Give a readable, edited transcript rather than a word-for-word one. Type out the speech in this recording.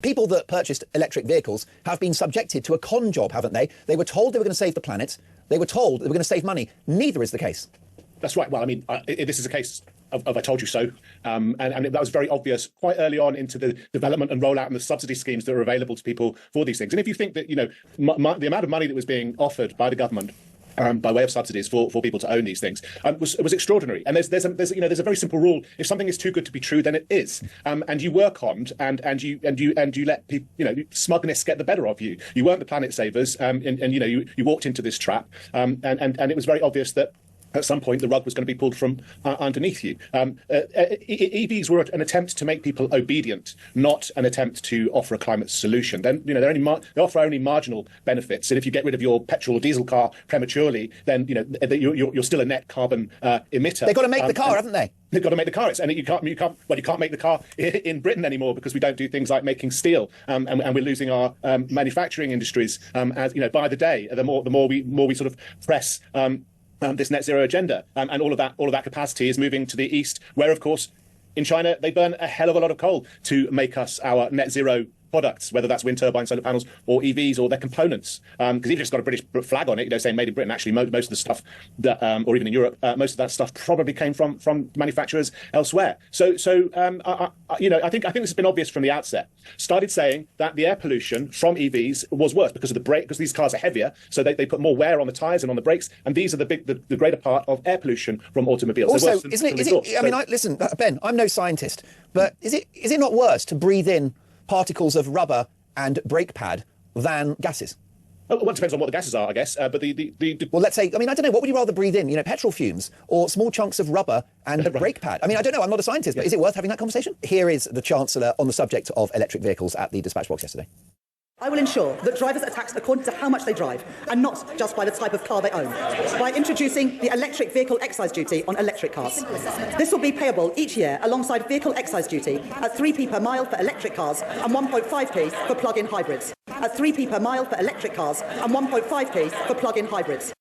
People that purchased electric vehicles have been subjected to a con job, haven't they? They were told they were going to save the planet. They were told they were going to save money. Neither is the case. That's right. Well, I mean, this is a case of I told you so. And that was very obvious quite early on into the development and rollout and the subsidy schemes that are available to people for these things. And if you think that, you know, the amount of money that was being offered by the government by way of subsidies for people to own these things was extraordinary. And there's a very simple rule: if something is too good to be true, then it is. And you work on and you let people, you know, smugness get the better of you. You weren't the planet savers, and you know you walked into this trap, and it was very obvious that at some point the rug was going to be pulled from underneath you. EVs were an attempt to make people obedient, not an attempt to offer a climate solution. Then, you know, they offer only marginal benefits. And if you get rid of your petrol or diesel car prematurely, then, you know, you're still a net carbon emitter. They've got to make the car, haven't they? They've got to make the car. And you can't make the car in Britain anymore because we don't do things like making steel, and we're losing our manufacturing industries as, you know, by the day. The more we sort of press this net zero agenda, and all of that capacity is moving to the east, where, of course, in China they burn a hell of a lot of coal to make us our net zero products, whether that's wind turbines, solar panels, or EVs, or their components. Because even if it's got a British flag on it, you know, saying made in Britain, actually most of the stuff that, or even in Europe, most of that stuff probably came from manufacturers elsewhere. So you know, I think this has been obvious from the outset. Started saying that the air pollution from EVs was worse because of the brake, because these cars are heavier, so they put more wear on the tyres and on the brakes, and these are the greater part of air pollution from automobiles. Also, isn't it? I mean, listen, Ben, I'm no scientist, but is it not worse to breathe in particles of rubber and brake pad than gases? Well, it depends on what the gases are, I guess. But well, let's say, I mean, I don't know, what would you rather breathe in? You know, petrol fumes or small chunks of rubber and brake pad? I mean, I don't know, I'm not a scientist, but is it worth having that conversation? Here is the Chancellor on the subject of electric vehicles at the Dispatch box yesterday. I will ensure that drivers are taxed according to how much they drive, and not just by the type of car they own, by introducing the electric vehicle excise duty on electric cars. This will be payable each year alongside vehicle excise duty at 3p per mile for electric cars and 1.5p for plug-in hybrids. At 3p per mile for electric cars and 1.5p for plug-in hybrids.